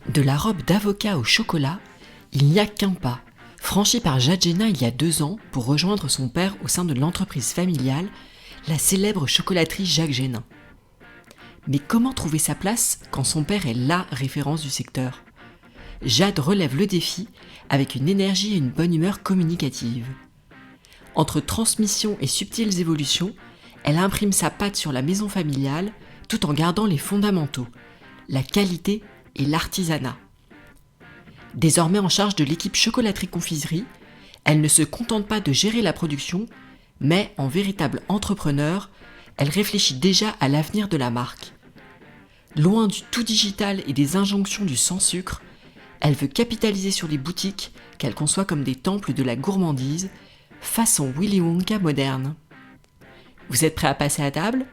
De la robe d'avocat au chocolat, il n'y a qu'un pas, franchi par Jade Génin il y a 2 ans pour rejoindre son père au sein de l'entreprise familiale, la célèbre chocolaterie Jacques Génin. Mais comment trouver sa place quand son père est la référence du secteur ? Jade relève le défi avec une énergie et une bonne humeur communicative. Entre transmission et subtiles évolutions, elle imprime sa patte sur la maison familiale tout en gardant les fondamentaux, la qualité et l'artisanat. Désormais en charge de l'équipe chocolaterie-confiserie, elle ne se contente pas de gérer la production, mais en véritable entrepreneur, elle réfléchit déjà à l'avenir de la marque. Loin du tout digital et des injonctions du sans sucre, elle veut capitaliser sur les boutiques qu'elle conçoit comme des temples de la gourmandise, façon Willy Wonka moderne. Vous êtes prêts à passer à table ?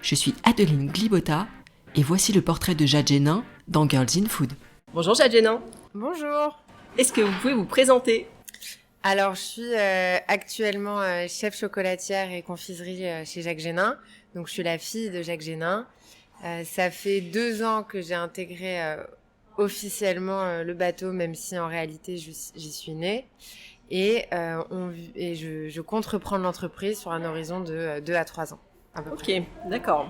Je suis Adeline Glibota et voici le portrait de Jade Génin dans Girls in Food. Bonjour Jade Génin. Bonjour. Est-ce que vous pouvez vous présenter ? Alors, je suis actuellement chef chocolatière et confiserie chez Jacques Génin. Donc, je suis la fille de Jacques Génin. Ça fait 2 ans que j'ai intégré officiellement le bateau, même si en réalité j'y suis née. Et je compte reprendre l'entreprise sur un horizon de 2 à 3 ans. À peu près. Ok, d'accord.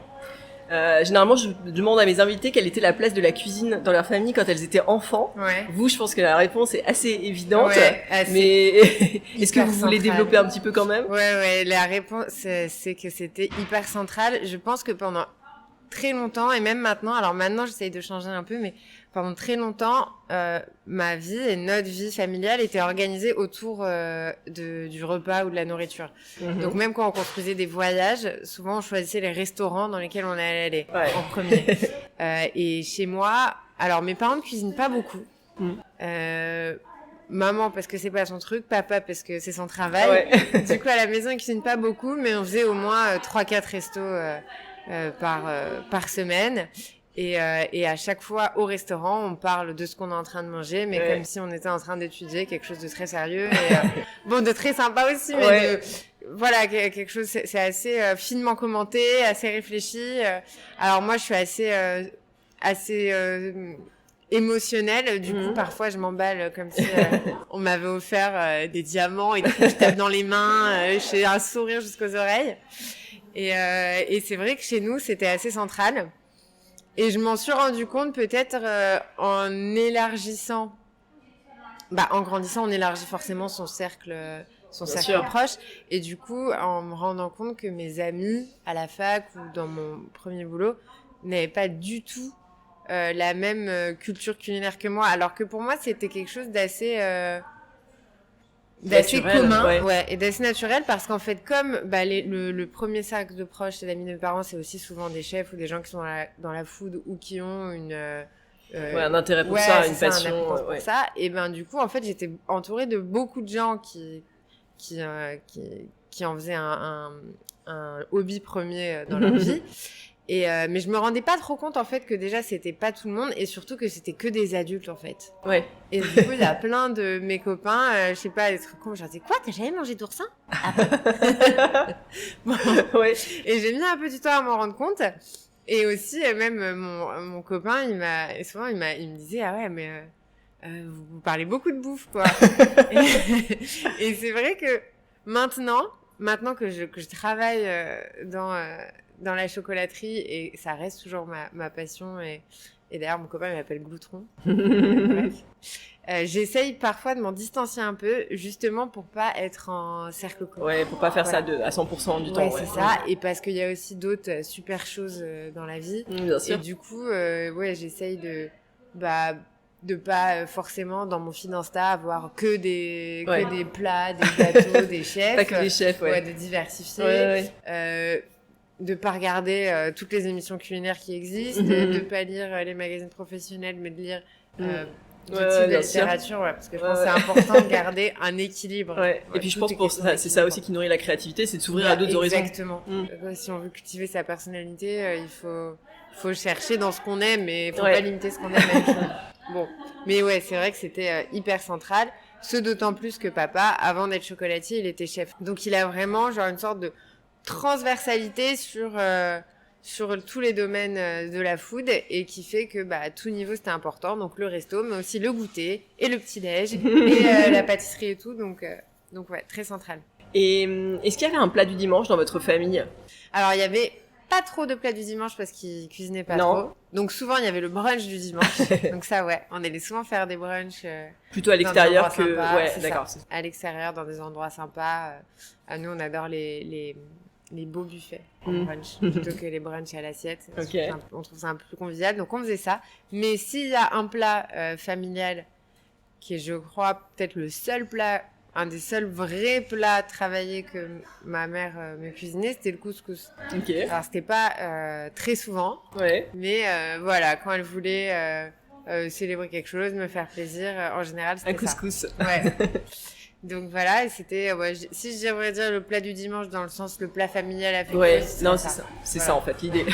Généralement, je demande à mes invités quelle était la place de la cuisine dans leur famille quand elles étaient enfants. Ouais. Vous, je pense que la réponse est assez évidente. Ouais, mais est-ce que vous voulez développer un petit peu quand même ? Ouais, la réponse, c'est que c'était hyper central. Je pense que pendant très longtemps, et même maintenant, alors maintenant j'essaye de changer un peu, mais pendant très longtemps, ma vie et notre vie familiale était organisée autour du repas ou de la nourriture. Mm-hmm. Donc même quand on construisait des voyages, souvent on choisissait les restaurants dans lesquels on allait aller en premier. Et chez moi, alors mes parents ne cuisinent pas beaucoup. Maman parce que c'est pas son truc, papa parce que c'est son travail. Ouais. Du coup à la maison ils cuisinent pas beaucoup, mais on faisait au moins 3-4 restos par semaine. Et à chaque fois au restaurant, on parle de ce qu'on est en train de manger, mais comme si on était en train d'étudier quelque chose de très sérieux et bon, de très sympa aussi, mais voilà, quelque chose, c'est assez finement commenté, assez réfléchi. Alors moi, je suis assez émotionnelle, du coup, parfois je m'emballe comme si on m'avait offert des diamants et que je tape dans les mains, j'ai un sourire jusqu'aux oreilles. Et c'est vrai que chez nous, c'était assez central. Et je m'en suis rendu compte peut-être en élargissant, en grandissant, on élargit forcément son cercle proche. Et du coup, en me rendant compte que mes amis à la fac ou dans mon premier boulot n'avaient pas du tout la même culture culinaire que moi. Alors que pour moi, c'était quelque chose d'assez naturel, commun, et d'assez naturel, parce qu'en fait, comme le premier cercle de proches et d'amis de mes parents, c'est aussi souvent des chefs ou des gens qui sont dans la food ou qui ont un intérêt pour ça, une passion, pour ça. Et du coup, en fait, j'étais entourée de beaucoup de gens qui en faisaient un hobby premier dans leur vie. Mais je me rendais pas trop compte en fait que déjà c'était pas tout le monde et surtout que c'était que des adultes en fait. Ouais. Et du coup il y a plein de mes copains, je sais pas, des trucs comme genre quoi, t'as jamais mangé d'oursin ? Bon. Ouais. Et j'ai mis un peu du temps à m'en rendre compte. Et aussi même mon copain il me disait ah ouais mais vous parlez beaucoup de bouffe quoi. et c'est vrai que maintenant que je travaille dans la chocolaterie et ça reste toujours ma passion et d'ailleurs mon copain il m'appelle Gloutron. Bref. J'essaye parfois de m'en distancier un peu justement pour pas être en cercle clos. Ouais, pour pas faire ça à 100% du temps. Ouais, c'est ça. Et parce qu'il y a aussi d'autres super choses dans la vie. Bien sûr. Et du coup, j'essaye de pas forcément dans mon feed Insta avoir que des plats, des gâteaux, des chefs. Pas que des chefs, de diversifier. De pas regarder toutes les émissions culinaires qui existent, de pas lire les magazines professionnels, mais de lire du type de littérature, parce que je pense que c'est important de garder un équilibre. Et puis je pense que c'est ça aussi qui nourrit la créativité, c'est de s'ouvrir à d'autres horizons. Exactement. Si on veut cultiver sa personnalité, il faut chercher dans ce qu'on aime, mais il faut pas limiter ce qu'on aime à une chose. Bon, mais c'est vrai que c'était hyper central. Ce d'autant plus que papa, avant d'être chocolatier, il était chef. Donc il a vraiment genre une sorte de transversalité sur sur tous les domaines de la food et qui fait que à tout niveau c'était important, donc le resto mais aussi le goûter et le petit-déj et la pâtisserie et tout, donc ouais, très central. Et est-ce qu'il y avait un plat du dimanche dans votre famille? Alors il y avait pas trop de plats du dimanche parce qu'ils cuisinaient pas trop. Donc souvent il y avait le brunch du dimanche. Donc ça ouais, on allait souvent faire des brunchs plutôt à l'extérieur que sympas, ouais, d'accord. Ça. À l'extérieur dans des endroits sympas. Nous on adore les beaux buffets en brunch plutôt que les brunchs à l'assiette. Okay. On trouve ça un peu plus convivial, donc on faisait ça. Mais s'il y a un plat familial qui est, je crois, peut-être le seul plat, un des seuls vrais plats travaillés que ma mère me cuisinait, c'était le couscous. Ok. Alors c'était pas très souvent, ouais. mais voilà, quand elle voulait célébrer quelque chose, me faire plaisir, en général c'était un couscous. Ça. Ouais. Donc voilà, et c'était, si je devrais dire le plat du dimanche dans le sens le plat familial affectueux. Ouais, non, c'est ça. C'est voilà. ça en fait l'idée.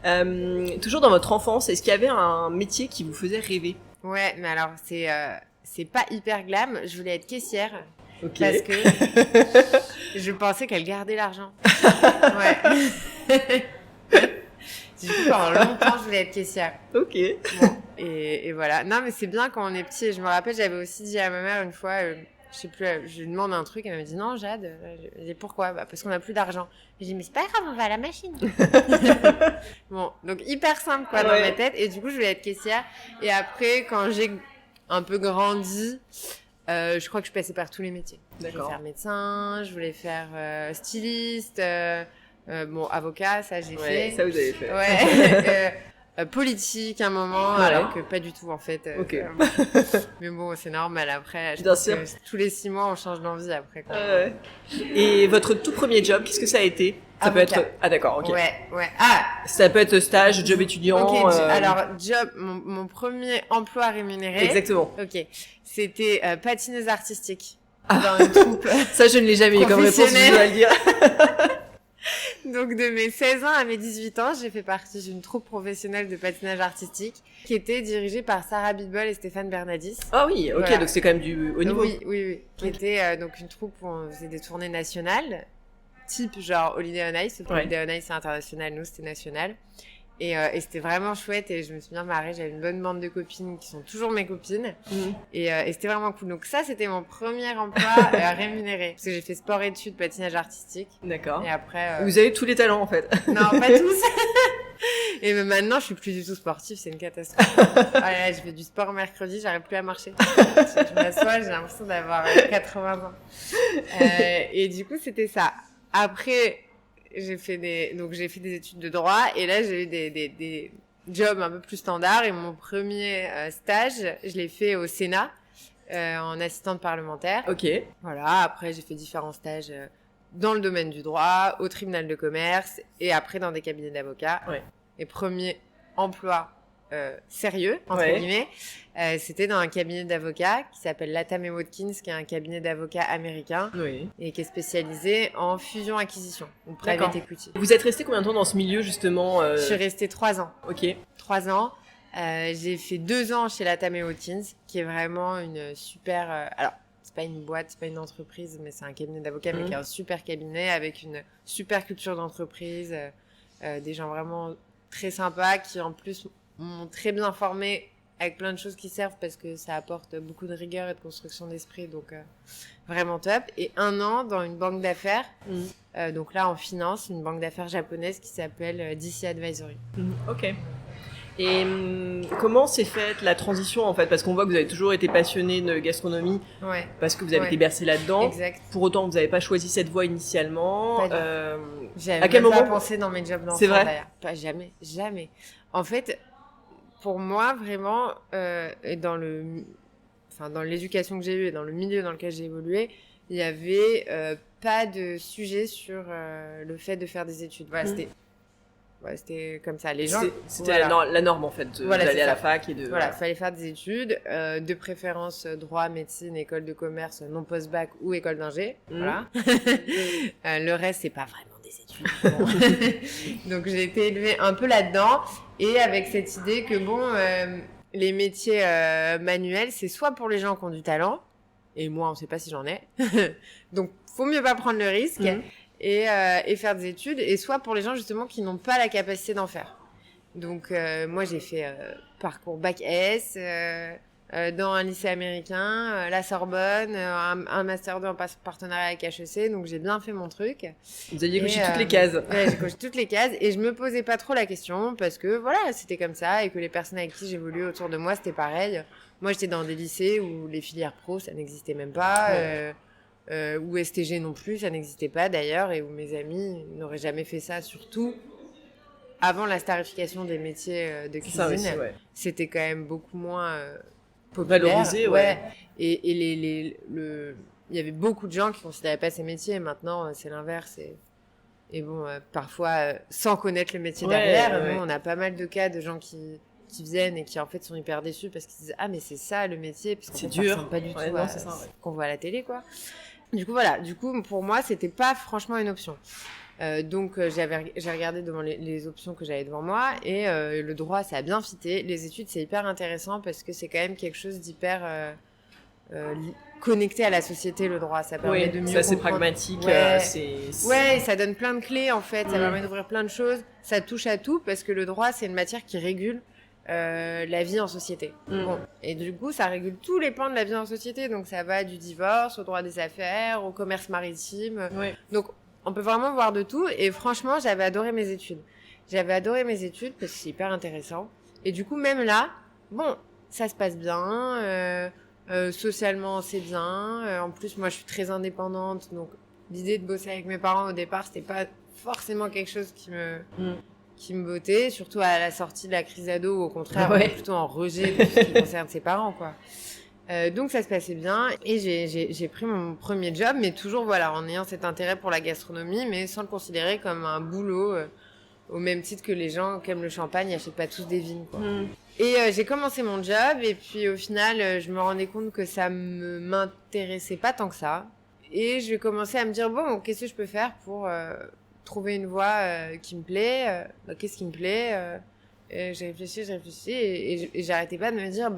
Ouais. Toujours dans votre enfance, est-ce qu'il y avait un métier qui vous faisait rêver? Ouais, mais alors c'est pas hyper glam. Je voulais être caissière. Ok. Parce que je pensais qu'elle gardait l'argent. Ouais. Du coup, pendant longtemps, je voulais être caissière. Ok. Bon, et voilà. Non, mais c'est bien quand on est petit. Je me rappelle, j'avais aussi dit à ma mère une fois, je sais plus, je lui demande un truc, elle me dit non, Jade. Je dis pourquoi? Parce qu'on n'a plus d'argent. Je dis mais c'est pas grave, on va à la machine. Bon, donc hyper simple quoi dans ma tête. Et du coup, je voulais être caissière. Et après, quand j'ai un peu grandi, je crois que je passais par tous les métiers. D'accord. Je voulais faire médecin, je voulais faire styliste. Bon, avocat, ça j'ai fait. Ça vous avez fait. Ouais. Politique un moment, alors que pas du tout en fait. Ok. Mais bon, c'est normal après. Bien sûr. Tous les 6 mois, on change d'envie après. Quoi. Et votre tout premier job, qu'est-ce que ça a été? Ça peut être. Ah d'accord, ok. Ouais. Ah. Ça peut être stage, job étudiant. Ok. Alors job, mon premier emploi rémunéré. Exactement. Ok. C'était patineuse artistique dans une troupe. Ça, je ne l'ai jamais eu comme réponse, je dois le dire. Donc de mes 16 ans à mes 18 ans, j'ai fait partie d'une troupe professionnelle de patinage artistique qui était dirigée par Sarah Bidbol et Stéphane Bernadis. Ah oui, ok, voilà. Donc c'est quand même du haut niveau. Oui. Qui était donc une troupe où on faisait des tournées nationales, type genre Holiday on Ice. Holiday on Ice c'est international, nous c'était national. Et c'était vraiment chouette et je me suis bien marrée. J'avais une bonne bande de copines qui sont toujours mes copines. Et c'était vraiment cool. Donc ça, c'était mon premier emploi rémunéré. Parce que j'ai fait sport études, patinage artistique. D'accord. Et après... Vous avez tous les talents en fait. Non, pas tous. Et maintenant, je suis plus du tout sportive. C'est une catastrophe. Là, je fais du sport mercredi, j'arrive plus à marcher. Je m'assois, j'ai l'impression d'avoir 80 ans. Et du coup, c'était ça. Après... j'ai fait des études de droit et là j'ai eu des jobs un peu plus standards et mon premier stage je l'ai fait au Sénat en assistante parlementaire. Ok. Voilà, après j'ai fait différents stages dans le domaine du droit, au tribunal de commerce et après dans des cabinets d'avocats. Ouais. Et premier emploi sérieux entre guillemets, c'était dans un cabinet d'avocats qui s'appelle Latham & Watkins, qui est un cabinet d'avocats américain et qui est spécialisé en fusion-acquisition ou private equity. Vous êtes resté combien de temps dans ce milieu justement Je suis restée 3 ans. Ok. 3 ans. J'ai fait 2 ans chez Latham & Watkins, qui est vraiment une super... alors, c'est pas une boîte, c'est pas une entreprise, mais c'est un cabinet d'avocats, mais qui est un super cabinet avec une super culture d'entreprise, des gens vraiment très sympas qui en plus m'ont très bien formée avec plein de choses qui servent parce que ça apporte beaucoup de rigueur et de construction d'esprit, donc vraiment top. Et 1 an dans une banque d'affaires, donc là en finance, une banque d'affaires japonaise qui s'appelle DC Advisory. Ok. Et comment s'est faite la transition en fait? Parce qu'on voit que vous avez toujours été passionné de gastronomie, parce que vous avez été bercé là-dedans. Exact. Pour autant, vous n'avez pas choisi cette voie initialement. J'avais à quel même pas moment pensé dans mes jobs d'enfant. C'est vrai? D'ailleurs. Pas jamais. En fait, pour moi vraiment, et dans l'éducation que j'ai eue et dans le milieu dans lequel j'ai évolué, il y avait pas de sujet sur le fait de faire des études. Voilà, c'était comme ça. Les gens, c'était la norme en fait, d'aller à la fac et de. Voilà, fallait faire des études, de préférence droit, médecine, école de commerce, non post-bac ou école d'ingé. Voilà. Le reste, c'est pas vraiment des études. Bon. Donc j'ai été élevée un peu là-dedans et avec cette idée que les métiers manuels, c'est soit pour les gens qui ont du talent, et moi, on sait pas si j'en ai. Donc faut mieux pas prendre le risque. et faire des études, et soit pour les gens justement qui n'ont pas la capacité d'en faire. Donc moi j'ai fait parcours bac S dans un lycée américain, la Sorbonne, un master 2 en partenariat avec HEC, donc j'ai bien fait mon truc. Vous aviez coché toutes les cases. Ouais, j'ai coché toutes les cases et je me posais pas trop la question parce que voilà, c'était comme ça et que les personnes avec qui j'évoluais autour de moi, c'était pareil. Moi j'étais dans des lycées où les filières pro, ça n'existait même pas. Ou STG non plus, ça n'existait pas d'ailleurs, et où mes amis n'auraient jamais fait ça, surtout avant la starification des métiers de cuisine. Ça aussi, ouais. C'était quand même beaucoup moins populaire. Valorisé, ouais. Et il y avait beaucoup de gens qui considéraient pas ces métiers. Maintenant, c'est l'inverse. Et bon, parfois, sans connaître le métier derrière, nous, on a pas mal de cas de gens qui viennent et qui en fait sont hyper déçus parce qu'ils disent mais c'est ça le métier, parce c'est dur. Ça ressemble pas du tout à ce qu'on voit à la télé, quoi. Du coup, voilà. Du coup, pour moi, c'était pas franchement une option. Donc, j'ai regardé devant les options que j'avais devant moi, et le droit, ça a bien fité. Les études, c'est hyper intéressant parce que c'est quand même quelque chose d'hyper connecté à la société, le droit. Ça permet de mieux comprendre. C'est pragmatique. Ouais, ça donne plein de clés, en fait. Ça permet d'ouvrir plein de choses. Ça touche à tout parce que le droit, c'est une matière qui régule la vie en société. Bon. Et du coup, ça régule tous les pans de la vie en société. Donc, ça va du divorce au droit des affaires, au commerce maritime. Donc, on peut vraiment voir de tout. Et franchement, j'avais adoré mes études. Parce que c'est hyper intéressant. Et du coup, même là, bon, ça se passe bien. Socialement, c'est bien. En plus, moi, je suis très indépendante. Donc, l'idée de bosser avec mes parents au départ, c'était pas forcément quelque chose qui me bottait. Surtout à la sortie de la crise ado, où au contraire, on est plutôt en rejet de ce qui concerne ses parents, quoi. Donc ça se passait bien et j'ai pris mon premier job, mais toujours en ayant cet intérêt pour la gastronomie, mais sans le considérer comme un boulot, au même titre que les gens qui aiment le champagne n'achètent pas tous des vignes, quoi. Et j'ai commencé mon job, et puis au final je me rendais compte que ça m'intéressait pas tant que ça, et je commençais à me dire bon, qu'est-ce que je peux faire pour trouver une voie qui me plaît, qu'est-ce qui me plaît, et j'ai réfléchi et j'arrêtais pas de me dire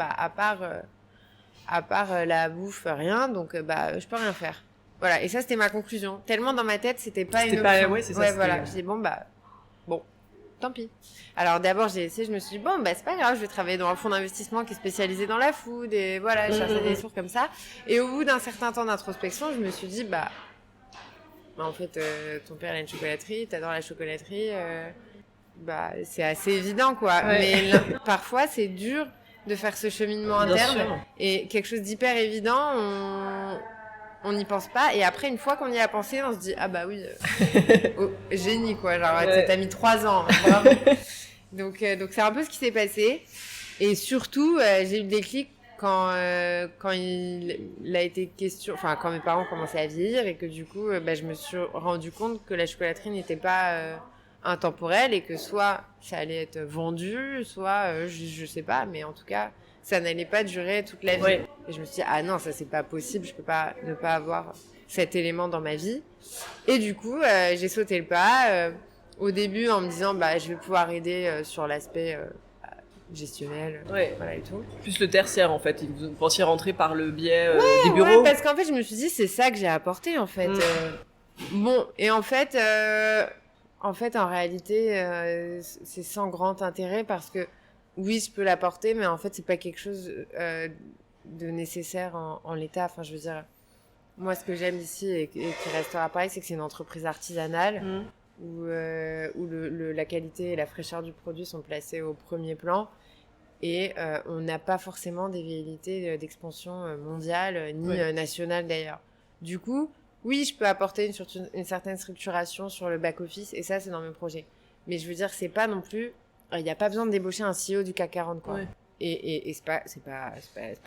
à part la bouffe, rien, donc je peux rien faire. Voilà, et ça c'était ma conclusion. Tellement dans ma tête, c'était pas une option. Ouais, c'est ça. Voilà, je dis bon, tant pis. Alors d'abord j'ai essayé, je me suis dit bon, c'est pas grave, je vais travailler dans un fonds d'investissement qui est spécialisé dans la food, et voilà, je cherchais des sources comme ça. Et au bout d'un certain temps d'introspection, je me suis dit en fait, ton père il a une chocolaterie, t'adores la chocolaterie, c'est assez évident, quoi. Mais parfois c'est dur de faire ce cheminement interne, et quelque chose d'hyper évident, on n'y pense pas, et après une fois qu'on y a pensé, on se dit oui, génie, quoi, genre t'as mis 3 ans, bravo. donc c'est un peu ce qui s'est passé, et surtout j'ai eu le déclic quand il a été question, enfin quand mes parents commençaient à vieillir, et que du coup je me suis rendu compte que la chocolaterie n'était pas intemporel, et que soit ça allait être vendu, soit je sais pas, mais en tout cas ça n'allait pas durer toute la vie. Et je me suis dit non, ça c'est pas possible, je peux pas ne pas avoir cet élément dans ma vie. Et du coup j'ai sauté le pas, au début en me disant je vais pouvoir aider sur l'aspect gestionnel, voilà, et tout. Plus le tertiaire, en fait. Vous pensiez rentrer par le biais des bureaux. Parce qu'en fait je me suis dit c'est ça que j'ai apporté, en fait. Bon, et en fait en réalité, c'est sans grand intérêt, parce que oui, je peux l'apporter, mais en fait, c'est pas quelque chose de nécessaire en l'état. Enfin, je veux dire, moi, ce que j'aime ici, et qui restera pareil, c'est que c'est une entreprise artisanale où la qualité et la fraîcheur du produit sont placées au premier plan, et on n'a pas forcément des velléités d'expansion mondiale, ni nationale d'ailleurs. Du coup, oui, je peux apporter une certaine structuration sur le back-office, et ça, c'est dans mes projets. Mais je veux dire, c'est pas non plus... Il n'y a pas besoin de débaucher un CEO du CAC 40, quoi. Et c'est pas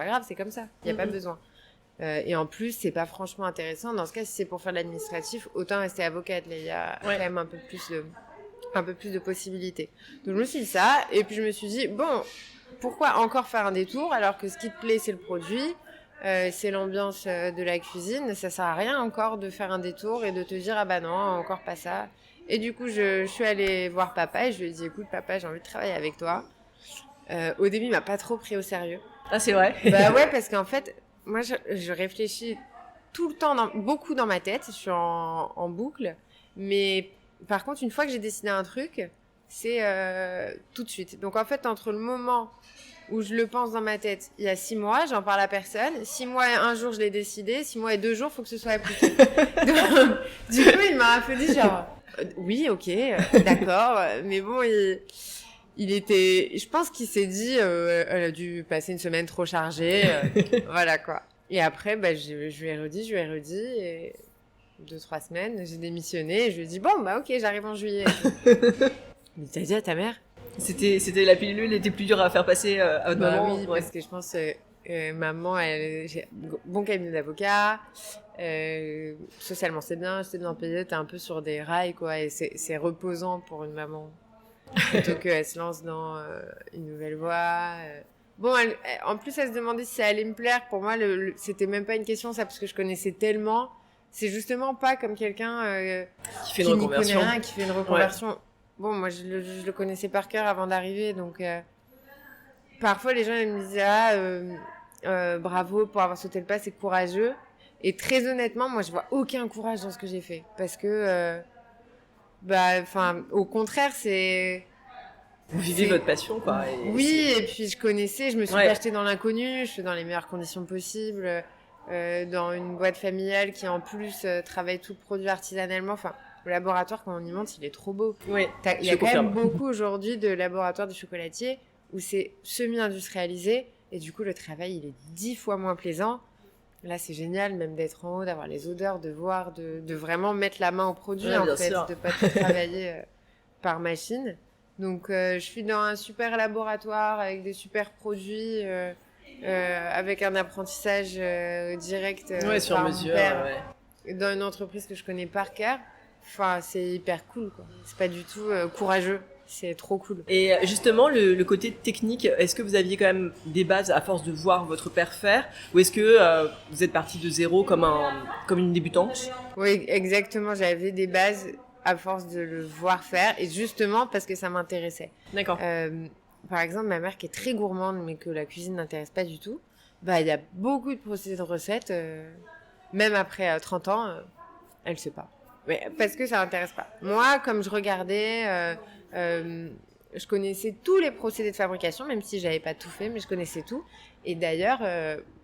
grave, c'est comme ça. Il n'y a pas besoin. Et en plus, c'est pas franchement intéressant. Dans ce cas, si c'est pour faire de l'administratif, autant rester avocate. Là, il y a quand même un peu plus de possibilités. Donc, je me suis dit ça, et puis je me suis dit, bon, pourquoi encore faire un détour, alors que ce qui te plaît, c'est le produit, c'est l'ambiance de la cuisine. Ça sert à rien encore de faire un détour et de te dire non, encore pas ça. Et du coup, je suis allée voir papa, et je lui ai dit écoute papa, j'ai envie de travailler avec toi. Au début, il m'a pas trop pris au sérieux. Ah, c'est vrai. Parce qu'en fait, moi je réfléchis tout le temps, beaucoup dans ma tête, je suis en boucle, Mais par contre, une fois que j'ai décidé un truc, c'est tout de suite. Donc en fait, entre le moment où je le pense dans ma tête, il y a 6 mois, j'en parle à personne. 6 mois et 1 jour, je l'ai décidé. 6 mois et 2 jours, il faut que ce soit appliqué. Donc, du coup, il m'a un peu dit genre, oui, ok, d'accord. Mais bon, il était... Je pense qu'il s'est dit, elle a dû passer une semaine trop chargée. Voilà, quoi. Et après, je lui ai redit. Et 2-3 semaines, j'ai démissionné. Et je lui ai dit, bon, ok, j'arrive en juillet. Mais t'as dit à ta mère? C'était la pilule était plus dure à faire passer à votre maman. Oui, parce que je pense maman, j'ai bon cabinet d'avocat, socialement c'est bien payé, t'es un peu sur des rails quoi, et c'est reposant pour une maman plutôt qu'elle se lance dans une nouvelle voie. Bon, en plus elle se demandait si ça allait me plaire. Pour moi, c'était même pas une question ça, parce que je connaissais tellement. C'est justement pas comme quelqu'un qui fait une reconversion. Qui fait une reconversion. Ouais. Bon, moi, je le connaissais par cœur avant d'arriver, donc parfois les gens ils me disaient bravo pour avoir sauté le pas, c'est courageux. Et très honnêtement, moi, je vois aucun courage dans ce que j'ai fait, parce que au contraire, c'est vous vivez votre passion, quoi. Et puis je me suis pas jetée dans l'inconnu, je suis dans les meilleures conditions possibles, dans une boîte familiale qui en plus travaille tout produit artisanalement. Enfin, le laboratoire, quand on y monte, il est trop beau. Oui, il y a quand même beaucoup aujourd'hui de laboratoires de chocolatiers où c'est semi-industrialisé et du coup le travail il est 10 fois moins plaisant. Là c'est génial même d'être en haut, d'avoir les odeurs, de voir, de vraiment mettre la main au produit en fait, de pas tout travailler par machine. Donc je suis dans un super laboratoire avec des super produits, avec un apprentissage direct sur par mesure, mon père, dans une entreprise que je connais par cœur. Enfin, c'est hyper cool, quoi. C'est pas du tout courageux. C'est trop cool. Et justement, le côté technique, est-ce que vous aviez quand même des bases à force de voir votre père faire, ou est-ce que vous êtes parti de zéro comme une débutante? Oui, exactement. J'avais des bases à force de le voir faire, et justement parce que ça m'intéressait. D'accord. Par exemple, ma mère qui est très gourmande, mais que la cuisine n'intéresse pas du tout, il y a beaucoup de procédés de recettes, même après 30 ans, elle sait pas. Mais parce que ça m'intéresse pas. Moi, comme je regardais, je connaissais tous les procédés de fabrication, même si j'avais pas tout fait, mais je connaissais tout. Et d'ailleurs,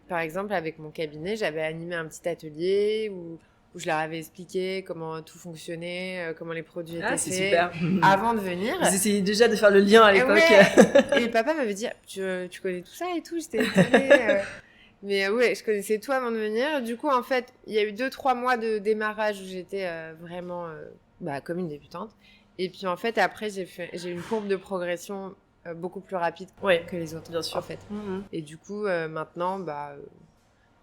par exemple, avec mon cabinet, j'avais animé un petit atelier où je leur avais expliqué comment tout fonctionnait, comment les produits étaient faits. Super. Avant de venir. Vous essayez déjà de faire le lien à l'époque. Et papa m'avait dit, tu connais tout ça et tout, j'étais étonnée. Mais je connaissais tout avant de venir. Du coup, en fait, il y a eu 2-3 mois de démarrage où j'étais vraiment comme une débutante. Et puis, en fait, après, j'ai une courbe de progression beaucoup plus rapide que les autres, bien sûr. En fait. Mm-hmm. Et du coup, maintenant,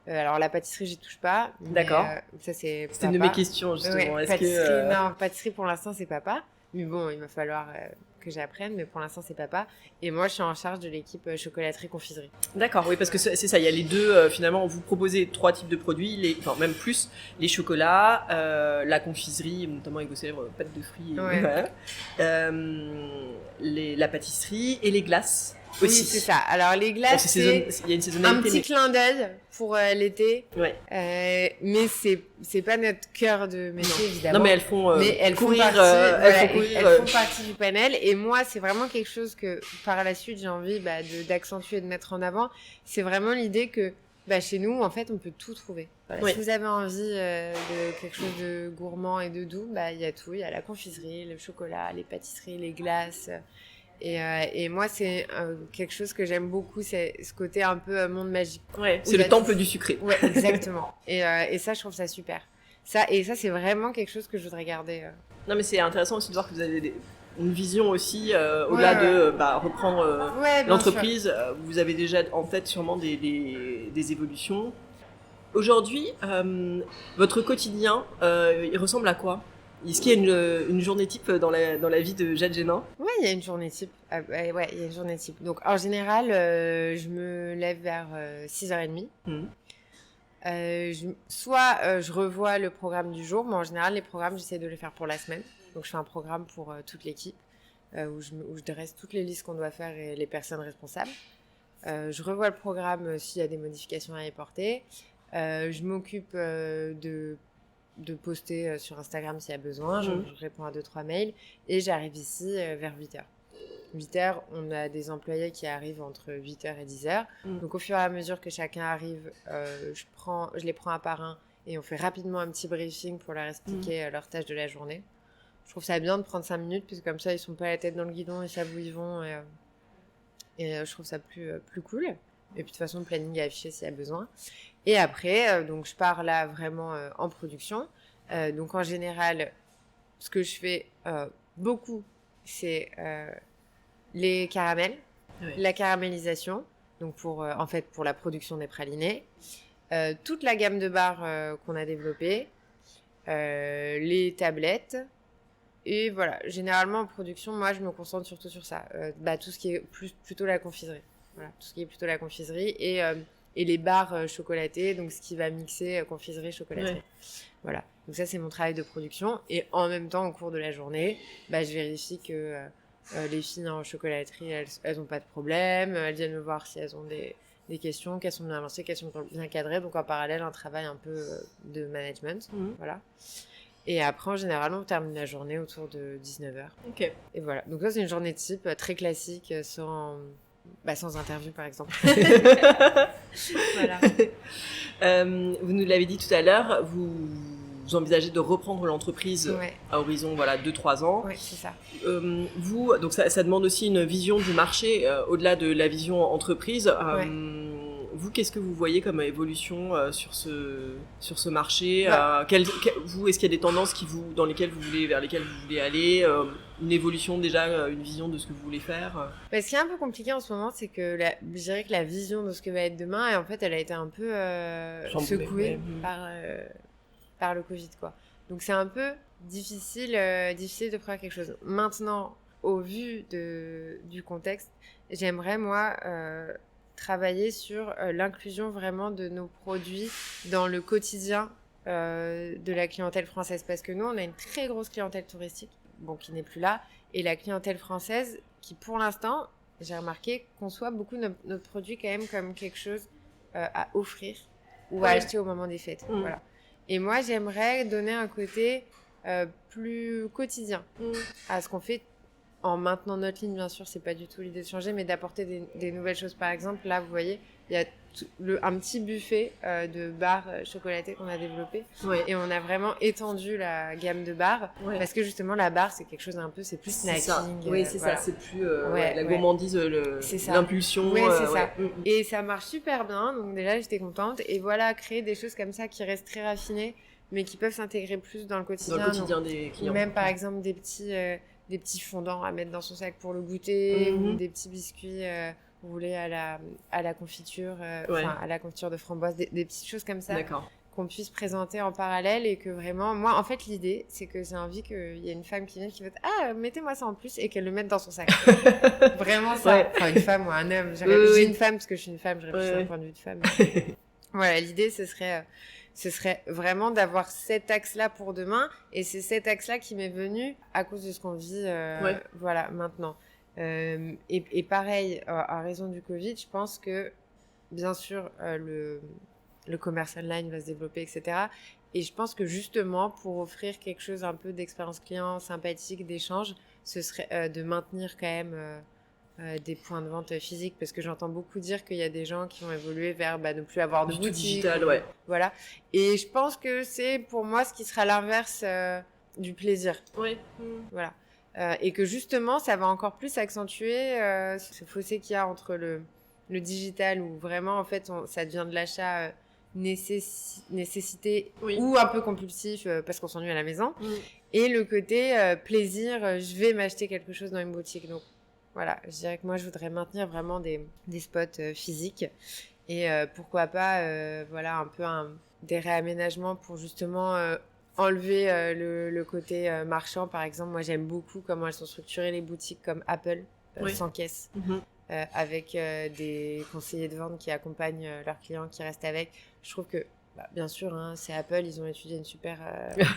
alors la pâtisserie, j'y touche pas. D'accord. Ça, c'est C'était une de mes questions, justement. Non, pâtisserie, pour l'instant, c'est papa. Mais bon, il va falloir que j'apprenne, mais pour l'instant, c'est papa. Et moi, je suis en charge de l'équipe chocolaterie-confiserie. D'accord, oui, parce que c'est ça, il y a les deux, finalement, vous proposez 3 types de produits, même plus, les chocolats, la confiserie, notamment avec vos célèbres pâtes de fruits, la pâtisserie et les glaces. Oui, c'est ça. Alors, les glaces, il y a une saisonnalité. Un petit clin d'œil pour l'été. Ouais. Mais c'est pas notre cœur de métier, évidemment. Non, mais elles font partie du panel. Et moi, c'est vraiment quelque chose que, par la suite, j'ai envie d'accentuer et de mettre en avant. C'est vraiment l'idée que, chez nous, en fait, on peut tout trouver. Voilà. Si vous avez envie de quelque chose de gourmand et de doux, il y a tout. Il y a la confiserie, le chocolat, les pâtisseries, les glaces. Et moi, c'est quelque chose que j'aime beaucoup, c'est ce côté un peu monde magique. Ouais, c'est le temple du sucré. Ouais, exactement. Et ça, je trouve ça super. Ça, c'est vraiment quelque chose que je voudrais garder. Non, mais c'est intéressant aussi de voir que vous avez une vision aussi, au-delà de reprendre l'entreprise. Vous avez déjà en tête sûrement des évolutions. Aujourd'hui, votre quotidien, il ressemble à quoi ? Est-ce qu'il y a une journée type dans la vie de Jade Génin ? Oui, il y a une journée type. Il y a une journée type. Donc, en général, je me lève vers 6h30. Je revois le programme du jour, mais en général, les programmes, j'essaie de les faire pour la semaine. Donc, je fais un programme pour toute l'équipe, où je dresse toutes les listes qu'on doit faire et les personnes responsables. Je revois le programme s'il y a des modifications à y porter. Je m'occupe de de poster sur Instagram s'il y a besoin. Je réponds à 2-3 mails et j'arrive ici vers 8h. 8h, on a des employés qui arrivent entre 8h et 10h. Donc, au fur et à mesure que chacun arrive, je les prends un par un et on fait rapidement un petit briefing pour leur expliquer leurs tâches de la journée. Je trouve ça bien de prendre 5 minutes, parce que comme ça, ils sont pas la tête dans le guidon, ils savent où ils vont. Et je trouve ça plus cool. Et puis, de toute façon, le planning est affiché s'il y a besoin. Et après, donc, je pars là vraiment en production. Donc, en général, ce que je fais beaucoup, c'est... les caramels, la caramélisation, donc pour la production des pralinés, toute la gamme de barres qu'on a développée, les tablettes, et voilà. Généralement en production, moi je me concentre surtout sur ça, tout ce qui est plutôt la confiserie, voilà, tout ce qui est plutôt la confiserie et les barres chocolatées, donc ce qui va mixer confiserie chocolaterie. Voilà. Donc ça c'est mon travail de production, et en même temps au cours de la journée, je vérifie que les filles en chocolaterie, elles ont pas de problème, elles viennent me voir si elles ont des questions, qu'elles sont bien avancées, qu'elles sont bien cadrées. Donc en parallèle, un travail un peu de management. Voilà. Et après, en général, on termine la journée autour de 19h. Ok. Et voilà. Donc ça, c'est une journée type très classique, sans interview, par exemple. Voilà. Vous nous l'avez dit tout à l'heure, vous envisagez de reprendre l'entreprise à horizon 2-3 ans. Oui, c'est ça. Vous, donc ça demande aussi une vision du marché au-delà de la vision entreprise. Vous, qu'est-ce que vous voyez comme évolution sur ce marché vous, est-ce qu'il y a des tendances vers lesquelles vous voulez aller, une évolution déjà, une vision de ce que vous voulez faire Ce qui est un peu compliqué en ce moment, c'est que je dirais que la vision de ce que va être demain, et en fait, elle a été un peu secouée par le Covid, quoi. Donc c'est un peu difficile de prévoir quelque chose. Maintenant, au vu du contexte, j'aimerais moi travailler sur l'inclusion vraiment de nos produits dans le quotidien de la clientèle française, parce que nous on a une très grosse clientèle touristique, qui n'est plus là, et la clientèle française qui pour l'instant, j'ai remarqué, conçoit beaucoup notre produit quand même comme quelque chose à offrir ou à acheter au moment des fêtes. Voilà. Et moi, j'aimerais donner un côté plus quotidien à ce qu'on fait, en maintenant notre ligne, bien sûr, c'est pas du tout l'idée de changer, mais d'apporter des nouvelles choses. Par exemple, là, vous voyez, il y a un petit buffet de barres chocolatées qu'on a développé. Et on a vraiment étendu la gamme de barres, parce que justement, la barre, c'est quelque chose c'est plus snacking. Oui, c'est ça, c'est plus la gourmandise, l'impulsion. Oui, c'est ça. Et ça marche super bien, donc déjà, j'étais contente. Et voilà, créer des choses comme ça qui restent très raffinées, mais qui peuvent s'intégrer plus dans le quotidien. Dans le quotidien des clients. Même, par exemple, des petits fondants à mettre dans son sac pour le goûter, ou des petits biscuits roulés à la confiture, à la confiture de framboise, des petites choses comme ça. D'accord. Qu'on puisse présenter en parallèle, et que vraiment, moi, en fait, l'idée, c'est que j'ai envie qu'il y ait une femme qui vienne, qui va mettez-moi ça en plus, et qu'elle le mette dans son sac. Vraiment ça. Enfin, une femme ou un homme. J'ai une femme, parce que je suis une femme, je réfléchis d'un point de vue de femme. Voilà, l'idée, ce serait vraiment d'avoir cet axe-là pour demain, et c'est cet axe-là qui m'est venu à cause de ce qu'on vit maintenant. Et pareil, à raison du Covid, je pense que, bien sûr, le commerce online va se développer, etc. Et je pense que justement, pour offrir quelque chose un peu d'expérience client sympathique, d'échange, ce serait de maintenir quand même des points de vente physiques, parce que j'entends beaucoup dire qu'il y a des gens qui vont évoluer vers ne plus avoir de boutique. Digital, Voilà. Et je pense que c'est pour moi ce qui sera l'inverse du plaisir. Oui. Voilà. Et que justement, ça va encore plus accentuer ce fossé qu'il y a entre le digital, où vraiment, en fait, ça devient de l'achat nécessité ou un peu compulsif parce qu'on s'ennuie à la maison, et le côté plaisir, je vais m'acheter quelque chose dans une boutique. Donc voilà, je dirais que moi je voudrais maintenir vraiment des spots physiques, et pourquoi pas un peu des réaménagements pour justement enlever le côté marchand. Par exemple, moi j'aime beaucoup comment elles sont structurées, les boutiques comme Apple, sans caisse. avec des conseillers de vente qui accompagnent leurs clients, qui restent avec. Je trouve que Bah, bien sûr, hein, c'est Apple, ils ont étudié une super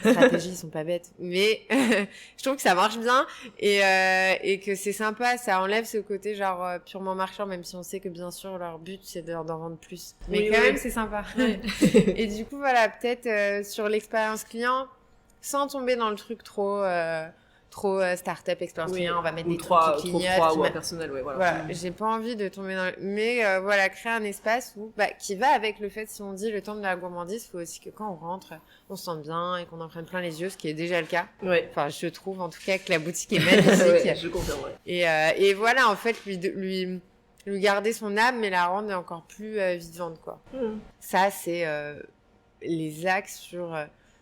stratégie, ils sont pas bêtes. Mais je trouve que ça marche bien et que c'est sympa, ça enlève ce côté genre purement marchand, même si on sait que bien sûr leur but c'est d'en vendre plus. Mais quand même, c'est sympa. Et du coup, voilà, peut-être sur l'expérience client, sans tomber dans le truc trop start-up, expérience client, on va mettre des trucs qui clignotent. Ou impersonnel, voilà. J'ai pas envie de tomber dans mais voilà, créer un espace qui va avec le fait, si on dit le temple de la gourmandise, il faut aussi que quand on rentre, on se sente bien et qu'on en prenne plein les yeux, ce qui est déjà le cas. Ouais. Enfin, je trouve en tout cas que la boutique est magnifique. Je confirme, et voilà, en fait, lui garder son âme, mais la rendre encore plus vivante, quoi. Ça, c'est les axes sur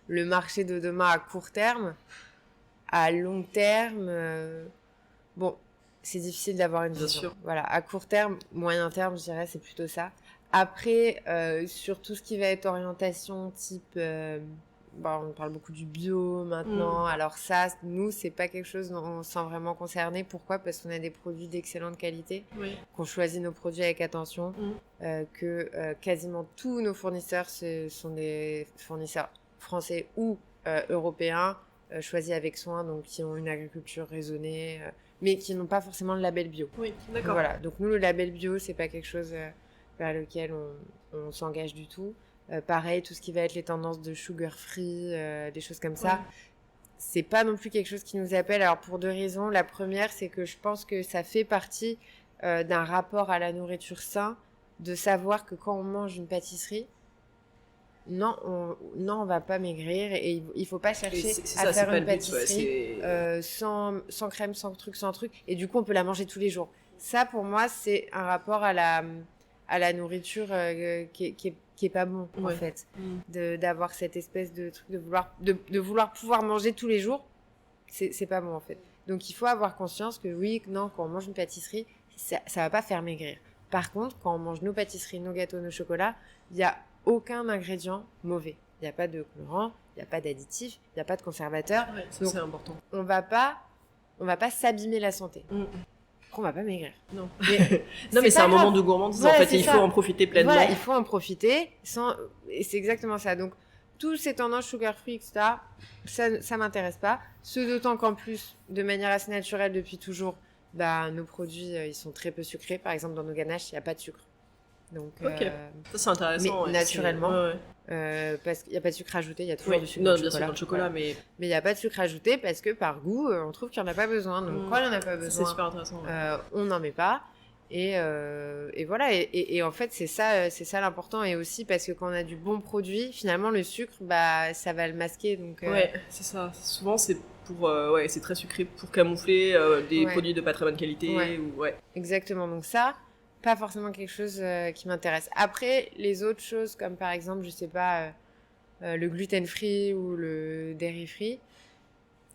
le marché de demain à court terme. À long terme, bon, c'est difficile d'avoir une vision. Bien sûr. Voilà, à court terme, moyen terme, je dirais, c'est plutôt ça. Après, sur tout ce qui va être orientation type, on parle beaucoup du bio maintenant. Alors ça, nous, c'est pas quelque chose dont on se sent vraiment concerné. Pourquoi ? Parce qu'on a des produits d'excellente qualité, qu'on choisit nos produits avec attention, que quasiment tous nos fournisseurs sont des fournisseurs français ou européens, choisis avec soin, donc qui ont une agriculture raisonnée, mais qui n'ont pas forcément le label bio. Oui, d'accord. Voilà, donc nous, le label bio, c'est pas quelque chose vers lequel on s'engage du tout. Pareil, tout ce qui va être les tendances de sugar free, des choses comme ça, c'est pas non plus quelque chose qui nous appelle. Alors pour deux raisons. La première, c'est que je pense que ça fait partie d'un rapport à la nourriture sain, de savoir que quand on mange une pâtisserie, non, on va pas maigrir et il faut pas chercher à faire une pâtisserie sans crème, sans truc. Et du coup, on peut la manger tous les jours. Ça, pour moi, c'est un rapport à la nourriture qui est pas bon, en fait. D'avoir cette espèce de truc de vouloir pouvoir manger tous les jours, c'est pas bon, en fait. Donc, il faut avoir conscience que quand on mange une pâtisserie, ça va pas faire maigrir. Par contre, quand on mange nos pâtisseries, nos gâteaux, nos chocolats, il y a aucun ingrédient mauvais. Il n'y a pas de colorant, il n'y a pas d'additif, il n'y a pas de conservateur. Ouais, ça, c'est important. On va pas s'abîmer la santé. On va pas maigrir. Non. Mais c'est un moment de gourmandise. Voilà, en fait, il faut en profiter pleinement. Voilà, il faut en profiter et c'est exactement ça. Donc, toutes ces tendances sugar free, etc., ça m'intéresse pas. Ce d'autant qu'en plus, de manière assez naturelle depuis toujours, nos produits, ils sont très peu sucrés. Par exemple, dans nos ganaches, il n'y a pas de sucre. Donc, ça c'est intéressant. Mais naturellement, parce qu'il n'y a pas de sucre ajouté, il y a toujours du sucre dans le chocolat, mais il n'y a pas de sucre ajouté parce que par goût, on trouve qu'il n'y en a pas besoin. Donc quand il n'y en a pas besoin, c'est super intéressant. On n'en met pas. Et voilà. Et en fait, c'est ça l'important. Et aussi parce que quand on a du bon produit, finalement, le sucre, ça va le masquer. Donc, ouais, c'est ça. Souvent, c'est c'est très sucré pour camoufler des produits de pas très bonne qualité. Exactement. Donc ça, pas forcément quelque chose qui m'intéresse. Après, les autres choses, comme par exemple, je sais pas, le gluten free ou le dairy free,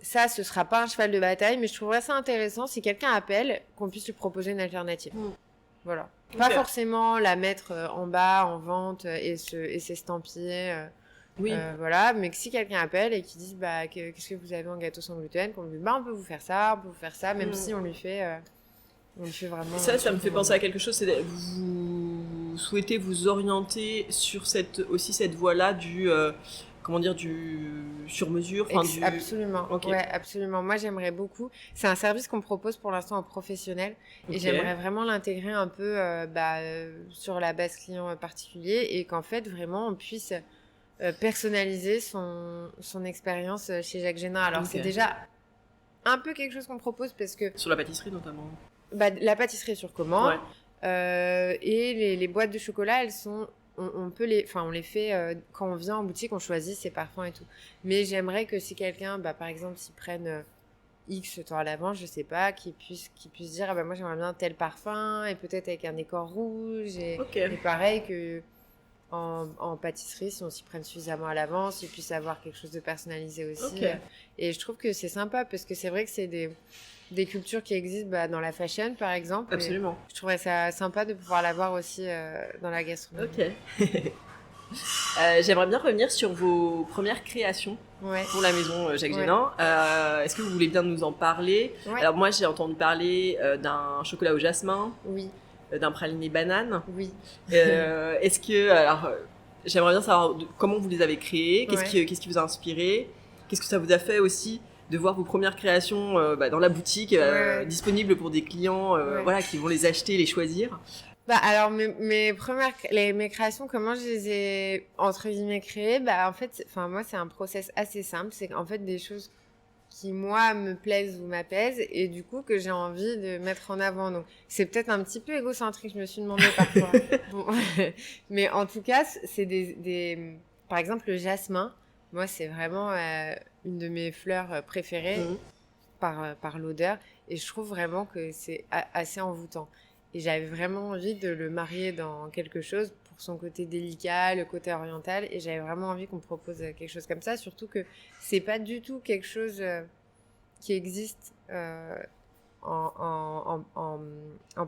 ça, ce sera pas un cheval de bataille, mais je trouverais ça intéressant si quelqu'un appelle, qu'on puisse lui proposer une alternative. Voilà. Pas forcément la mettre en bas, en vente et s'estampiller. Voilà, mais que si quelqu'un appelle et qu'il dit qu'est-ce que vous avez en gâteau sans gluten, qu'on lui dit on peut vous faire ça, même si on lui fait vraiment. Ça me fait penser à quelque chose, c'est vous souhaitez vous orienter sur cette voie-là du sur-mesure, Absolument. Okay. Ouais, absolument. Moi, j'aimerais beaucoup. C'est un service qu'on propose pour l'instant aux professionnels et j'aimerais vraiment l'intégrer un peu sur la base client particulier et qu'en fait, vraiment, on puisse personnaliser son expérience chez Jacques Génin. Alors, c'est déjà un peu quelque chose qu'on propose parce que... Sur la pâtisserie, notamment. La pâtisserie sur commande. Et les boîtes de chocolat, elles sont... On les fait quand on vient en boutique, on choisit ses parfums et tout. Mais j'aimerais que si quelqu'un, par exemple, s'ils prennent X temps à l'avance, je sais pas, qu'ils puissent dire moi j'aimerais bien tel parfum et peut-être avec un décor rouge et pareil que en pâtisserie, si on s'y prenne suffisamment à l'avance, ils puissent avoir quelque chose de personnalisé aussi. Et je trouve que c'est sympa parce que c'est vrai que c'est des cultures qui existent dans la fashion, par exemple. Absolument. Je trouverais ça sympa de pouvoir l'avoir aussi dans la gastronomie. J'aimerais bien revenir sur vos premières créations pour la maison Jacques Génin. Est-ce que vous voulez bien nous en parler ? Alors moi, j'ai entendu parler d'un chocolat au jasmin. Oui. D'un praliné banane. Oui. Est-ce que... Alors, J'aimerais bien savoir comment vous les avez créés, qu'est-ce qui vous a inspiré, qu'est-ce que ça vous a fait aussi de voir vos premières créations dans la boutique, disponibles pour des clients qui vont les acheter, les choisir. Alors mes créations, comment je les ai entre guillemets créées, en fait, moi c'est un process assez simple, c'est qu'en fait des choses qui moi me plaisent ou m'apaisent et du coup que j'ai envie de mettre en avant. Donc c'est peut-être un petit peu égocentrique, je me suis demandé parfois. Bon, mais en tout cas, c'est par exemple le jasmin. Moi c'est vraiment une de mes fleurs préférées par l'odeur et je trouve vraiment que c'est assez envoûtant. Et j'avais vraiment envie de le marier dans quelque chose pour son côté délicat, le côté oriental. Et j'avais vraiment envie qu'on me propose quelque chose comme ça. Surtout que c'est pas du tout quelque chose qui existe en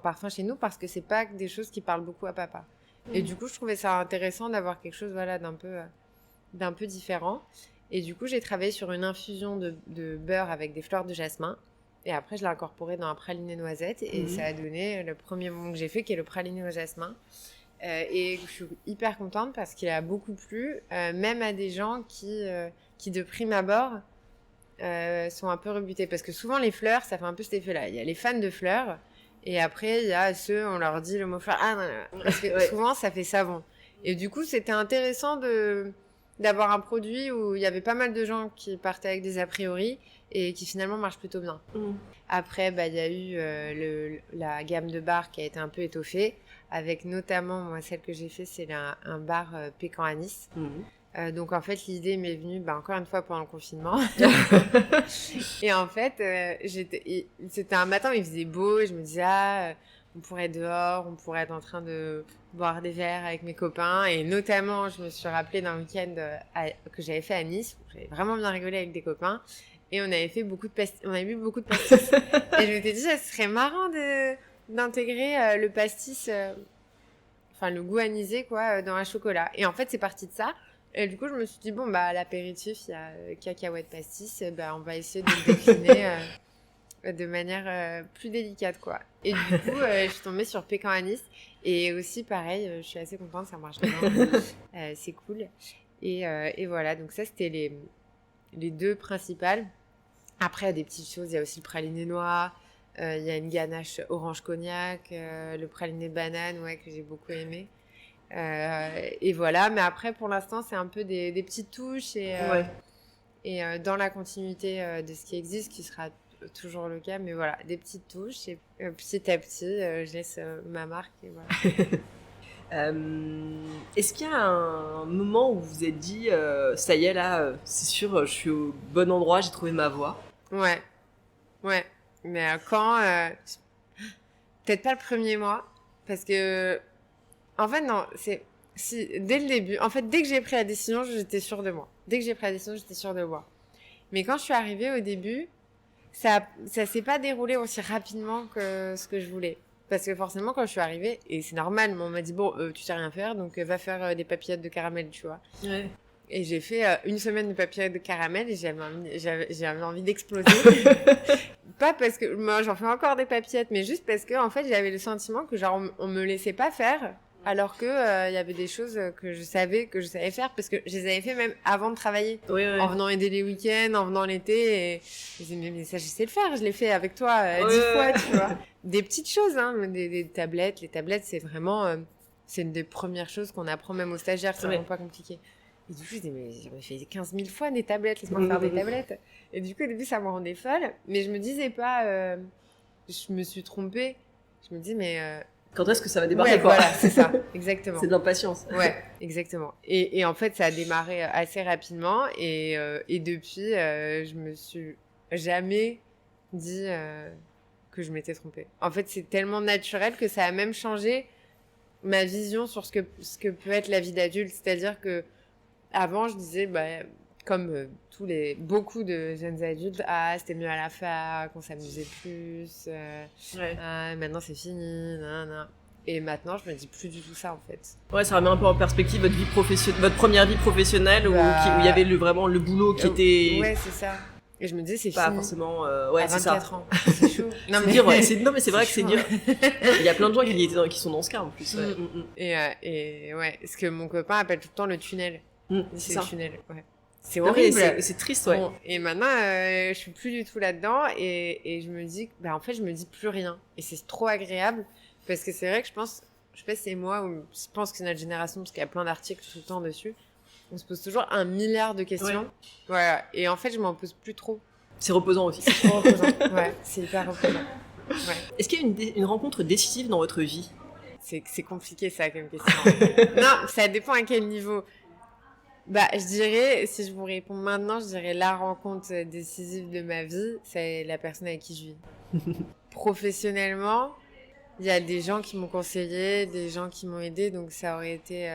parfum chez nous parce que c'est pas des choses qui parlent beaucoup à papa. Et du coup, je trouvais ça intéressant d'avoir quelque chose d'un peu différent. Et du coup, j'ai travaillé sur une infusion de beurre avec des fleurs de jasmin. Et après, je l'ai incorporé dans un praliné noisette et ça a donné le premier moment que j'ai fait, qui est le praliné au jasmin. Et je suis hyper contente parce qu'il a beaucoup plu, même à des gens qui de prime abord, sont un peu rebutés. Parce que souvent, les fleurs, ça fait un peu cet effet-là. Il y a les fans de fleurs et après, il y a ceux, on leur dit le mot fleur. Ah non, non. Parce que souvent, ça fait savon. Et du coup, c'était intéressant d'avoir un produit où il y avait pas mal de gens qui partaient avec des a priori et qui finalement marche plutôt bien. Après, il y a eu la gamme de bars qui a été un peu étoffée, avec notamment, moi, celle que j'ai fait, c'est un bar pécan anis. Donc, en fait, l'idée m'est venue, encore une fois, pendant le confinement. Et en fait, c'était un matin où il faisait beau et je me disais, on pourrait être dehors, on pourrait être en train de boire des verres avec mes copains. Et notamment, je me suis rappelée d'un week-end que j'avais fait à Nice, où j'avais vraiment bien rigolé avec des copains. Et on avait fait beaucoup de pastis. On avait bu beaucoup de pastis. Et je m'étais dit, ça serait marrant d'intégrer le pastis, le goût anisé, dans un chocolat. Et en fait, c'est parti de ça. Et du coup, je me suis dit, à l'apéritif, il y a cacahuète pastis. On va essayer de le décliner de manière plus délicate, quoi. Et du coup, je suis tombée sur pécan anis. Et aussi, pareil, je suis assez contente, ça marche bien. C'est cool. Et voilà, donc ça, c'était les deux principales. Après, il y a des petites choses. Il y a aussi le praliné noir. Il y a une ganache orange cognac. Le praliné banane, que j'ai beaucoup aimé. Et voilà. Mais après, pour l'instant, c'est un peu des petites touches. Et dans la continuité de ce qui existe, qui sera toujours le cas. Mais voilà, des petites touches. Et petit à petit, je laisse ma marque. Et voilà. Est-ce qu'il y a un moment où vous vous êtes dit ça y est là, c'est sûr, je suis au bon endroit, j'ai trouvé ma voie? Ouais. Mais quand peut-être pas le premier mois, parce que en fait non, dès le début, en fait dès que j'ai pris la décision, j'étais sûre de moi. Mais quand je suis arrivée au début, ça s'est pas déroulé aussi rapidement que ce que je voulais. Parce que forcément, quand je suis arrivée, et c'est normal, mais on m'a dit, tu sais rien faire, donc va faire des papillotes de caramel, tu vois. Ouais. Et j'ai fait une semaine de papillotes de caramel et j'avais envie d'exploser. Pas parce que moi, j'en fais encore des papillotes, mais juste parce que, en fait, j'avais le sentiment que, on me laissait pas faire, alors que il y avait des choses que je savais faire, parce que je les avais fait même avant de travailler. En venant aider les week-ends, en venant l'été, et je disais, mais ça, je sais le faire, je l'ai fait avec toi 10 fois, tu vois. Des petites choses, des tablettes. Les tablettes, c'est vraiment, c'est une des premières choses qu'on apprend même aux stagiaires, c'est vraiment pas compliqué. Et du coup, je disais, mais j'en fait 15 000 fois des tablettes, laisse-moi faire des tablettes. Et du coup, au début, ça me rendait folle, mais je me disais pas, je me suis trompée. Je me dis, mais quand est-ce que ça va démarrer, quoi? Voilà, c'est ça, exactement. C'est de l'impatience. Ouais, exactement. Et en fait, ça a démarré assez rapidement, et depuis, je me suis jamais dit que je m'étais trompée. En fait, c'est tellement naturel que ça a même changé ma vision sur ce que peut être la vie d'adulte. C'est-à-dire que avant, je disais, comme beaucoup de jeunes adultes, c'était mieux à la fac, on s'amusait plus, maintenant c'est fini, nan. Et maintenant, je me dis plus du tout ça, en fait. Ouais, ça remet un peu en perspective votre première vie professionnelle, où il y avait vraiment le boulot qui était... Ouais, c'est ça. Et je me disais, c'est pas fini. forcément À ouais, c'est ça. 24 ans. C'est chaud. Non, mais dur, ouais. Non, mais c'est vrai que c'est chaud, dur. Il y a plein de gens qui sont dans ce cas en plus. Ouais. Et ouais, ce que mon copain appelle tout le temps le tunnel. C'est le ça. tunnel, ouais. C'est Non, horrible. C'est triste, ouais. Bon, et maintenant, je suis plus du tout là-dedans et je me dis, en fait, je me dis plus rien. Et c'est trop agréable parce que c'est vrai que je sais pas si c'est moi ou je pense que c'est notre génération parce qu'il y a plein d'articles tout le temps dessus. On se pose toujours 1 milliard de questions. Ouais. Voilà. Et en fait, je m'en pose plus trop. C'est reposant aussi. C'est trop reposant. Ouais, c'est hyper reposant. Ouais. Est-ce qu'il y a une rencontre décisive dans votre vie? C'est compliqué ça comme question. Non, ça dépend à quel niveau. Je dirais, si je vous réponds maintenant, je dirais la rencontre décisive de ma vie, c'est la personne avec qui je vis. Professionnellement, il y a des gens qui m'ont conseillé, des gens qui m'ont aidé, donc ça aurait été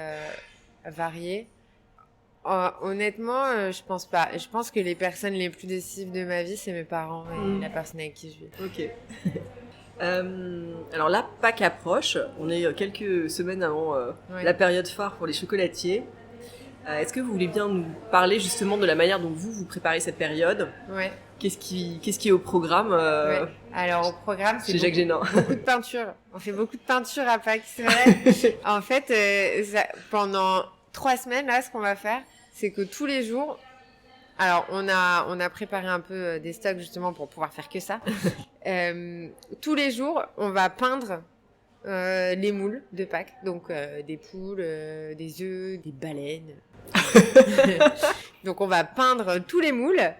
varié. Honnêtement, je pense pas. Je pense que les personnes les plus décisives de ma vie, c'est mes parents et la personne avec qui je vis. Ok. Alors là, Pâques approche. On est quelques semaines avant la période phare pour les chocolatiers. Est-ce que vous voulez bien nous parler justement de la manière dont vous préparez cette période? Ouais. Qu'est-ce qui est au programme ouais. Alors au programme, c'est beaucoup de peinture. On fait beaucoup de peinture à Pâques, c'est vrai. En fait, pendant 3 semaines, là, ce qu'on va faire, c'est que tous les jours, alors on a préparé un peu des stocks justement pour pouvoir faire que ça. Tous les jours, on va peindre les moules de Pâques, donc des poules, des œufs, des baleines. Donc on va peindre tous les moules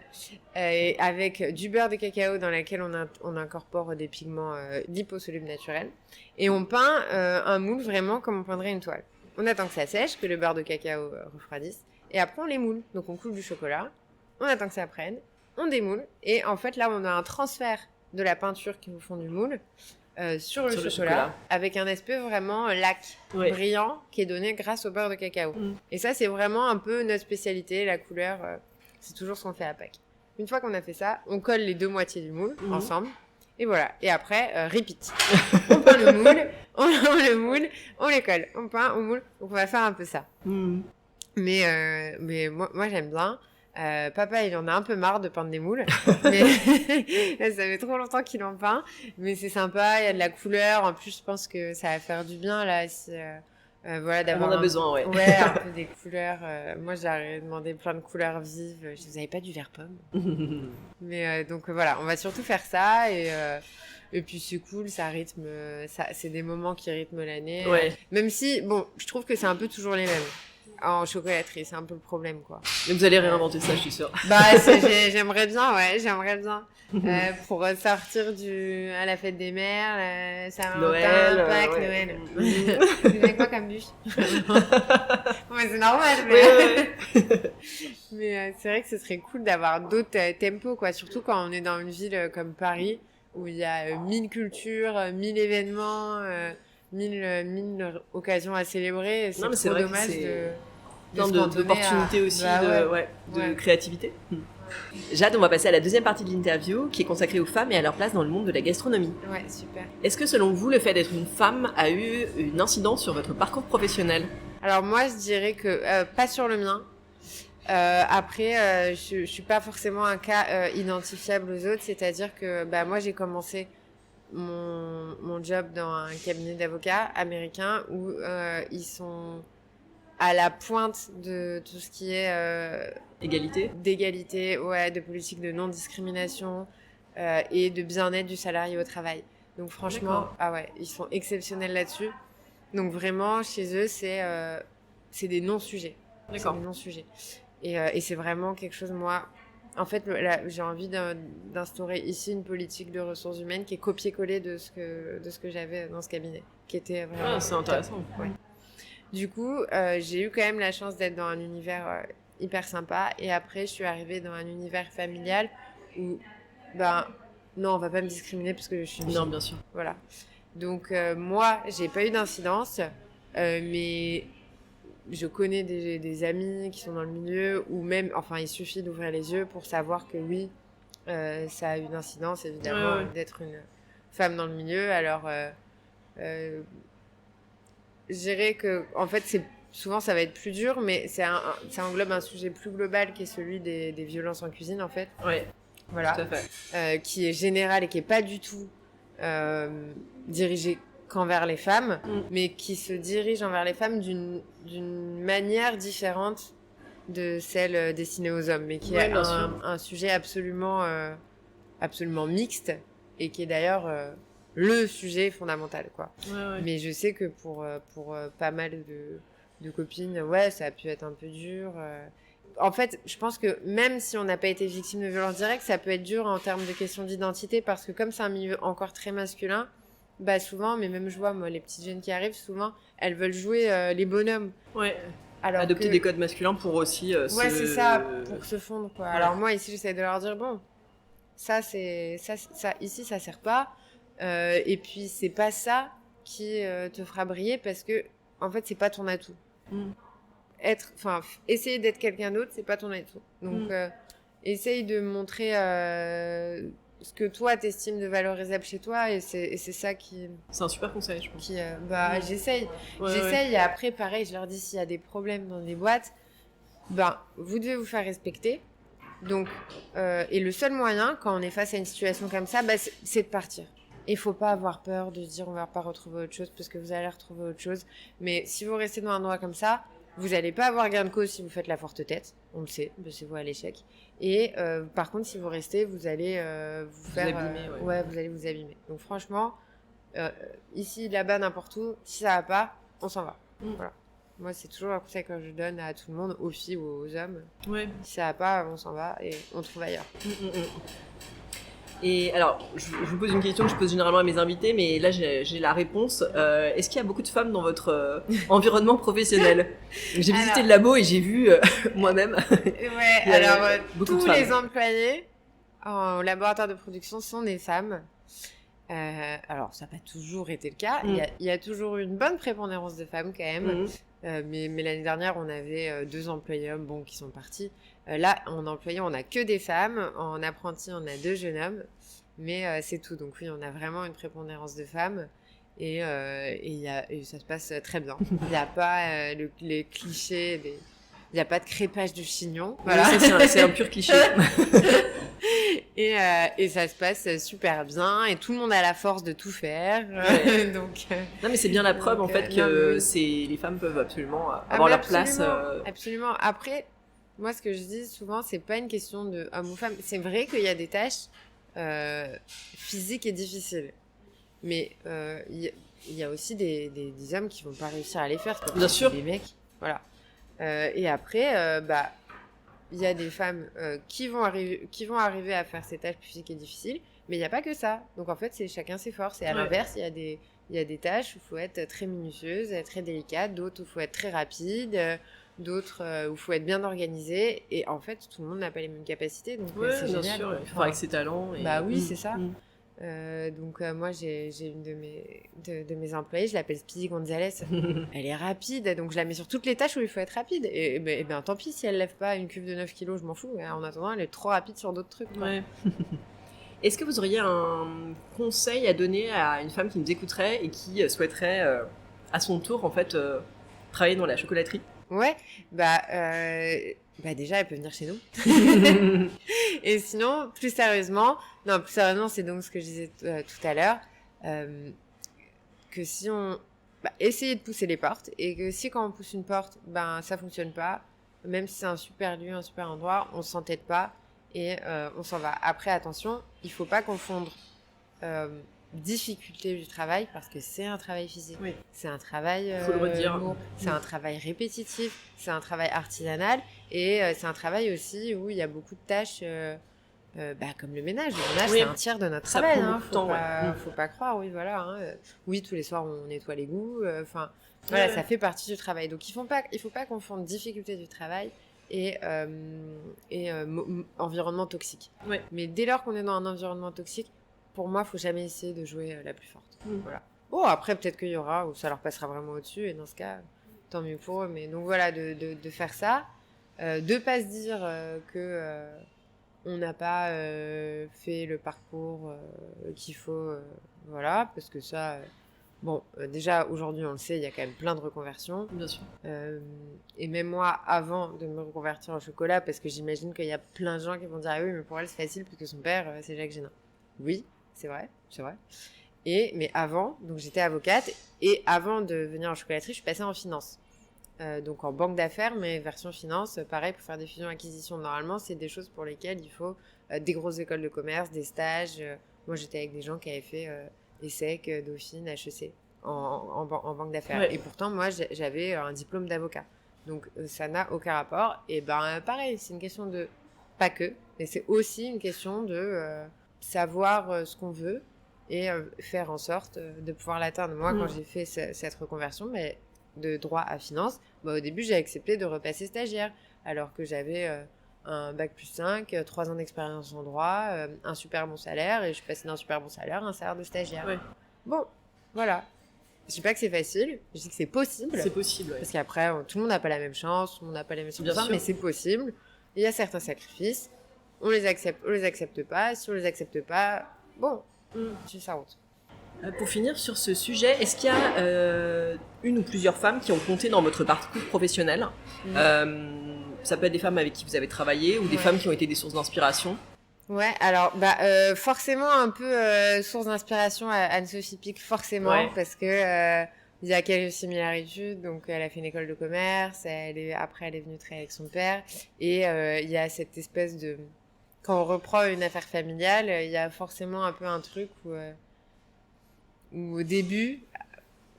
avec du beurre de cacao dans lequel on incorpore des pigments liposolubles naturels et on peint un moule vraiment comme on peindrait une toile. On attend que ça sèche, que le beurre de cacao refroidisse et après on les moule. Donc on coule du chocolat, on attend que ça prenne, on démoule et en fait là on a un transfert de la peinture qui nous fond du moule sur le chocolat avec un aspect vraiment lac brillant qui est donné grâce au beurre de cacao. Et ça, c'est vraiment un peu notre spécialité, la couleur, c'est toujours ce qu'on fait à Pâques. Une fois qu'on a fait ça, on colle les 2 moitiés du moule ensemble et voilà. Et après, repeat. On peint le moule, on le moule, on les colle, on peint, on moule. Donc on va faire un peu ça. Mais moi j'aime bien. Papa, il en a un peu marre de peindre des moules, mais ça fait trop longtemps qu'il en peint, mais c'est sympa, il y a de la couleur, en plus je pense que ça va faire du bien là, si, voilà, d'avoir on a besoin, un peu des couleurs, moi j'aurais demandé plein de couleurs vives, vous avez pas du vert pomme, mais donc voilà, on va surtout faire ça, et puis c'est cool, ça rythme, c'est des moments qui rythment l'année, même si, bon, je trouve que c'est un peu toujours les mêmes. En chocolaterie, c'est un peu le problème, quoi. Mais vous allez réinventer ça, je suis sûre. J'aimerais bien. Pour sortir à la fête des mères, Saint-Valentin, Pâques, Noël. Vous avez quoi comme bûche? Mais c'est normal, mais c'est vrai que ce serait cool d'avoir d'autres tempos, quoi. Surtout quand on est dans une ville comme Paris, où il y a 1000 cultures, 1000 événements, 1000 occasions à célébrer. C'est trop dommage d'opportunités aussi, de créativité. Jade, on va passer à la deuxième partie de l'interview qui est consacrée aux femmes et à leur place dans le monde de la gastronomie. Ouais, super. Est-ce que selon vous, le fait d'être une femme a eu une incidence sur votre parcours professionnel? Alors moi, je dirais que pas sur le mien. Après, je suis pas forcément un cas identifiable aux autres, c'est-à-dire que moi j'ai commencé mon job dans un cabinet d'avocats américain où ils sont à la pointe de tout ce qui est d'égalité, de politique de non-discrimination et de bien-être du salarié au travail. Donc franchement, ils sont exceptionnels là-dessus. Donc vraiment, chez eux, c'est des non-sujets. D'accord. C'est des non-sujets. Et c'est vraiment quelque chose, moi... En fait, j'ai envie d'instaurer ici une politique de ressources humaines qui est copier-coller de ce que j'avais dans ce cabinet, qui était vraiment... c'est intéressant. Ouais. Du coup, j'ai eu quand même la chance d'être dans un univers hyper sympa. Et après, je suis arrivée dans un univers familial où, non, on va pas me discriminer parce que je suis une fille. Non, bien sûr. Voilà. Donc, moi, j'ai pas eu d'incidence, mais... Je connais des amis qui sont dans le milieu, ou même, il suffit d'ouvrir les yeux pour savoir que oui, ça a une incidence, évidemment, d'être une femme dans le milieu. Alors, je dirais que, en fait, souvent ça va être plus dur, mais ça englobe un sujet plus global qui est celui des violences en cuisine, en fait. Ouais. voilà, tout à fait. qui est général et qui est pas du tout dirigé qu'envers les femmes, mais qui se dirige envers les femmes d'une manière différente de celle destinée aux hommes, mais qui est un sujet absolument mixte et qui est d'ailleurs le sujet fondamental, quoi. Ouais. Mais je sais que pour pas mal de copines, ça a pu être un peu dur. En fait, je pense que même si on n'a pas été victime de violence directe, ça peut être dur en termes de questions d'identité, parce que comme c'est un milieu encore très masculin, bah souvent, mais même je vois, moi, les petites jeunes qui arrivent, souvent, elles veulent jouer les bonhommes. Ouais. Alors adopter des codes masculins pour aussi c'est ça, pour se fondre, quoi. Ouais. Alors moi, ici, j'essaie de leur dire, bon, ça, ici, ça sert pas. Et puis, c'est pas ça qui te fera briller, parce que, en fait, c'est pas ton atout. Essayer d'être quelqu'un d'autre, c'est pas ton atout. Donc, essaye de montrer ce que toi t'estimes de valorisable chez toi, et c'est ça qui... C'est un super conseil, je pense. J'essaye. Et après, pareil, je leur dis, s'il y a des problèmes dans les boîtes, vous devez vous faire respecter. Donc, et le seul moyen, quand on est face à une situation comme ça, c'est de partir. Il faut pas avoir peur de se dire on va pas retrouver autre chose, parce que vous allez retrouver autre chose. Mais si vous restez dans un endroit comme ça, vous allez pas avoir gain de cause si vous faites la forte tête. On le sait, c'est vous à l'échec. Et par contre, si vous restez, vous allez vous abîmer. Vous allez vous abîmer. Donc franchement, ici, là-bas, n'importe où, si ça va pas, on s'en va. Voilà. Moi, c'est toujours un conseil que je donne à tout le monde, aux filles ou aux hommes. Ouais. Si ça va pas, on s'en va et on trouve ailleurs. Et alors, je vous pose une question que je pose généralement à mes invités, mais là j'ai la réponse. Est-ce qu'il y a beaucoup de femmes dans votre environnement professionnel? J'ai visité le labo et j'ai vu moi-même. Tous les employés en laboratoire de production sont des femmes. Alors, ça n'a pas toujours été le cas. Il y a toujours eu une bonne prépondérance de femmes quand même. Mais l'année dernière, on avait 2 employés hommes qui sont partis. Là, en employé, on n'a que des femmes. En apprenti, on a 2 jeunes hommes. Mais c'est tout. Donc oui, on a vraiment une prépondérance de femmes. Et ça se passe très bien. Il n'y a pas les clichés, il n'y a pas de crépage de chignon. Voilà, c'est un pur cliché. Et ça se passe super bien, et tout le monde a la force de tout faire. Donc, non, mais c'est bien la preuve en fait que les femmes peuvent absolument avoir leur place. Absolument. Après, moi, ce que je dis souvent, c'est pas une question de homme ou femme. C'est vrai qu'il y a des tâches physiques et difficiles, mais il y a aussi des hommes qui vont pas réussir à les faire. Bien sûr. Des mecs, voilà. Et après, il y a des femmes qui vont arriver à faire ces tâches physiques et difficiles, mais il n'y a pas que ça. Donc en fait, c'est chacun ses forces. Et à l'inverse, il y a des tâches où il faut être très minutieuse, très délicate, d'autres où il faut être très rapide, d'autres où il faut être bien organisé. Et en fait, tout le monde n'a pas les mêmes capacités. Donc c'est bien génial. sûr, il faut avec ses talents. Oui, c'est ça. Donc moi j'ai une de mes employées, je l'appelle Speedy Gonzalez. Elle est rapide, donc je la mets sur toutes les tâches où il faut être rapide, et ben tant pis si elle lève pas une cuve de 9 kilos, je m'en fous. En attendant, elle est trop rapide sur d'autres trucs, quoi. Est-ce que vous auriez un conseil à donner à une femme qui nous écouterait et qui souhaiterait à son tour en fait travailler dans la chocolaterie? Déjà, elle peut venir chez nous. Et sinon, plus sérieusement, c'est donc ce que je disais tout à l'heure, que si on... essayer de pousser les portes, et que si quand on pousse une porte, ça fonctionne pas, même si c'est un super lieu, un super endroit, on s'entête pas, et on s'en va. Après, attention, il faut pas confondre difficulté du travail, parce que c'est un travail physique, c'est un travail faut le redire. lourd, c'est un travail répétitif, c'est un travail artisanal, et c'est un travail aussi où il y a beaucoup de tâches comme le ménage. Le ménage, c'est un tiers de notre travail, faut pas croire. Oui, tous les soirs on nettoie l'égout, ça fait partie du travail. Donc il faut pas confondre difficulté du travail et environnement toxique. Mais dès lors qu'on est dans un environnement toxique, pour moi, faut jamais essayer de jouer la plus forte. Voilà. Bon, après, peut-être qu'il y aura, ou ça leur passera vraiment au-dessus, et dans ce cas, tant mieux pour eux. Mais donc voilà, de faire ça, de pas se dire que on n'a pas fait le parcours qu'il faut, parce que ça, Bon, déjà, aujourd'hui, on le sait, il y a quand même plein de reconversions. Bien sûr. Et même moi, avant de me reconvertir en chocolat, parce que j'imagine qu'il y a plein de gens qui vont dire « Ah oui, mais pour elle, c'est facile, puisque son père, c'est Jacques Génin. » Oui, c'est vrai. Mais avant, donc j'étais avocate, et avant de venir en chocolaterie, je suis passée en finance. Donc en banque d'affaires, mais version finance, pareil, pour faire des fusions-acquisitions. Normalement, c'est des choses pour lesquelles il faut des grosses écoles de commerce, des stages. Moi, j'étais avec des gens qui avaient fait ESSEC, Dauphine, HEC en banque d'affaires. Ouais. Et pourtant, moi, j'avais un diplôme d'avocat. Donc, ça n'a aucun rapport. Et pareil, c'est une question de... Pas que, mais c'est aussi une question de savoir ce qu'on veut et faire en sorte de pouvoir l'atteindre. Moi, quand j'ai fait cette reconversion, mais de droit à finance, au début, j'ai accepté de repasser stagiaire, alors que j'avais un bac plus 5, 3 ans d'expérience en droit, un super bon salaire, et je suis passée d'un super bon salaire à un salaire de stagiaire. Ouais. Bon, voilà. Je dis pas que c'est facile, je dis que c'est possible. C'est possible, ouais. Parce qu'après, tout le monde n'a pas la même chance, tout le monde n'a pas les mêmes circonstances, mais c'est possible. Il y a certains sacrifices, on les accepte pas. Si on les accepte pas, bon, c'est sa honte. Pour finir sur ce sujet, est-ce qu'il y a une ou plusieurs femmes qui ont compté dans votre parcours professionnel ? Ça peut être des femmes avec qui vous avez travaillé ou des femmes qui ont été des sources d'inspiration. Ouais, alors forcément un peu source d'inspiration à Anne-Sophie Pic, forcément, parce que il y a quelques similarités. Donc elle a fait une école de commerce, après elle est venue travailler avec son père, et il y a cette espèce de... Quand on reprend une affaire familiale, il y a forcément un peu un truc où au début,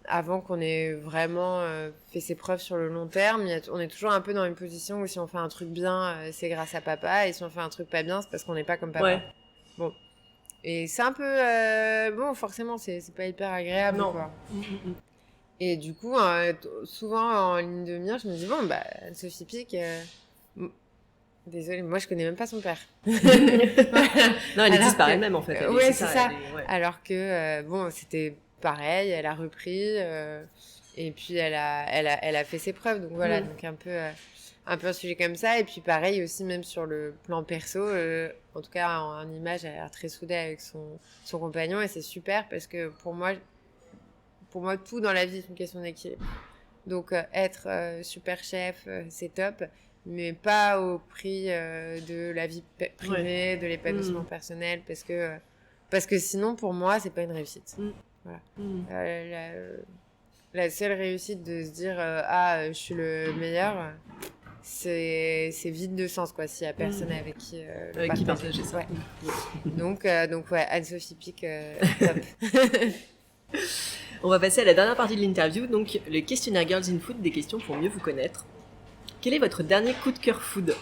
avant qu'on ait vraiment fait ses preuves sur le long terme, on est toujours un peu dans une position où si on fait un truc bien, c'est grâce à papa, et si on fait un truc pas bien, c'est parce qu'on n'est pas comme papa. Ouais. Bon. Et c'est un peu... bon, forcément, c'est pas hyper agréable, quoi. Et du coup, souvent, en ligne de mire, je me dis, bon, Sophie Pic... Désolée, moi je connais même pas son père. Non, elle existe par elle-même en fait. Ouais, c'est ça. Alors que bon, c'était pareil, elle a repris et puis elle a fait ses preuves. Donc voilà, donc un peu un sujet comme ça. Et puis pareil aussi même sur le plan perso, en tout cas en image, elle a l'air très soudée avec son compagnon et c'est super parce que pour moi tout dans la vie c'est une question d'équilibre. Donc être super chef, c'est top. Mais pas au prix de la vie privée, de l'épanouissement personnel, parce que sinon, pour moi, c'est pas une réussite. Voilà. La seule réussite de se dire je suis le meilleur, c'est vide de sens, quoi, s'il y a personne avec qui partager ça. Ouais. Donc ouais, Anne-Sophie Pic, top. On va passer à la dernière partie de l'interview, donc le questionnaire Girls in Food, des questions pour mieux vous connaître. Quel est votre dernier coup de cœur food ?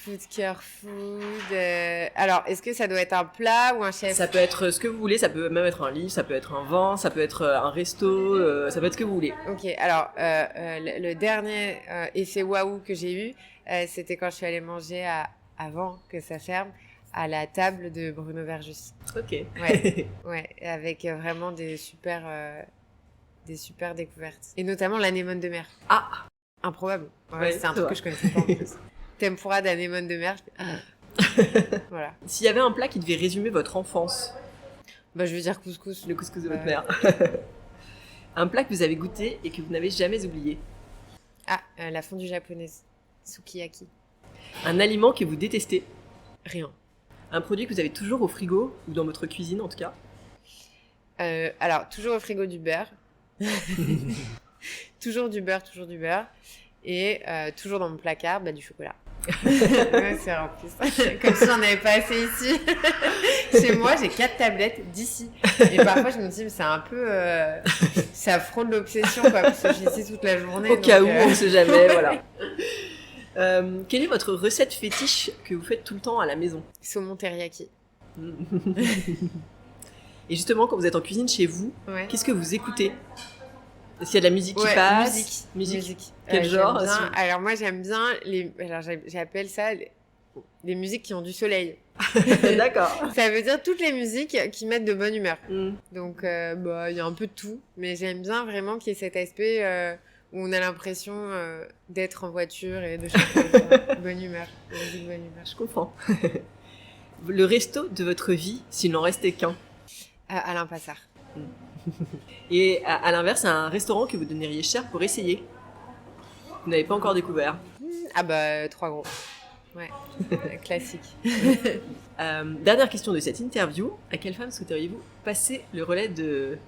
Coup de cœur food... Alors, est-ce que ça doit être un plat ou un chef ? Ça peut être ce que vous voulez, ça peut même être un livre, ça peut être un vin, ça peut être un resto, ça peut être ce que vous voulez. Ok, alors, le dernier effet waouh que j'ai eu, c'était quand je suis allée manger avant que ça ferme, à la table de Bruno Verjus. Ok. Ouais, avec vraiment des super découvertes. Et notamment l'anémone de mer. Ah, improbable. Ouais, c'est un truc que je connaissais pas en plus. Tempura d'anémone de mer. Voilà. S'il y avait un plat qui devait résumer votre enfance, je veux dire couscous. Le couscous de votre mère. Un plat que vous avez goûté et que vous n'avez jamais oublié. La fondue japonaise. Sukiyaki. Un aliment que vous détestez. Rien. Un produit que vous avez toujours au frigo, ou dans votre cuisine en tout cas. Alors, toujours au frigo du beurre. Toujours du beurre. Et toujours dans mon placard, du chocolat. Ouais, c'est en plus. Comme si j'en avais pas assez ici. Chez moi, j'ai 4 tablettes d'ici. Et parfois, je me dis, mais c'est un peu... ça frôle l'obsession, quoi, parce que je suis ici toute la journée. Au cas où, on sait jamais, voilà. Quelle est votre recette fétiche que vous faites tout le temps à la maison ? Saumon teriyaki. Et justement, quand vous êtes en cuisine chez vous, qu'est-ce que vous écoutez ? Est-ce qu'il y a de la musique qui passe ? Musique. Quel genre ? Alors moi, j'aime bien j'appelle ça les musiques qui ont du soleil. D'accord. Ça veut dire toutes les musiques qui mettent de bonne humeur. Donc, il y a un peu de tout, mais j'aime bien vraiment qu'il y ait cet aspect où on a l'impression d'être en voiture et de chanter bonne humeur. Musique bonne humeur. Je comprends. Le resto de votre vie, s'il n'en restait qu'un ? Alain Passard. Et à l'inverse, un restaurant que vous donneriez cher pour essayer. Vous n'avez pas encore découvert. Ah bah, 3 gros. Ouais, classique. Dernière question de cette interview. À quelle femme souhaiteriez-vous passer le relais du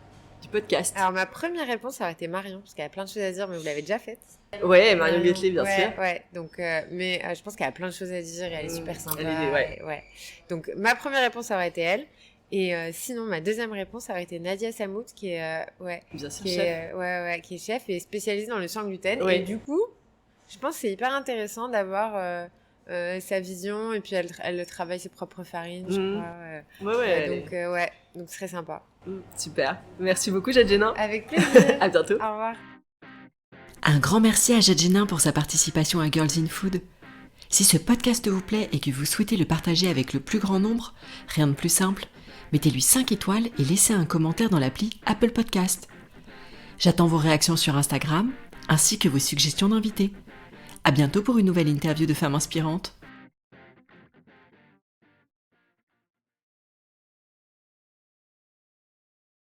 podcast? Alors, ma première réponse, ça aurait été Marion, parce qu'elle a plein de choses à dire, mais vous l'avez déjà faite. Ouais, Marion Guettelet, bien sûr. Ouais, donc, mais je pense qu'elle a plein de choses à dire et elle est super sympa. Ouais. Donc, ma première réponse, ça aurait été elle. Et sinon, ma deuxième réponse, ça aurait été Nadia Samout, qui est, bien sûr, qui chef. qui est chef et spécialisée dans le sans gluten. Ouais. Et du coup, je pense que c'est hyper intéressant d'avoir sa vision, et puis elle travaille ses propres farines, je crois. Donc ce serait sympa. Super. Merci beaucoup, Jade Génin. Avec plaisir. À bientôt. Au revoir. Un grand merci à Jade Génin pour sa participation à Girls in Food. Si ce podcast vous plaît et que vous souhaitez le partager avec le plus grand nombre, rien de plus simple, mettez-lui 5 étoiles et laissez un commentaire dans l'appli Apple Podcast. J'attends vos réactions sur Instagram, ainsi que vos suggestions d'invités. À bientôt pour une nouvelle interview de femmes inspirantes.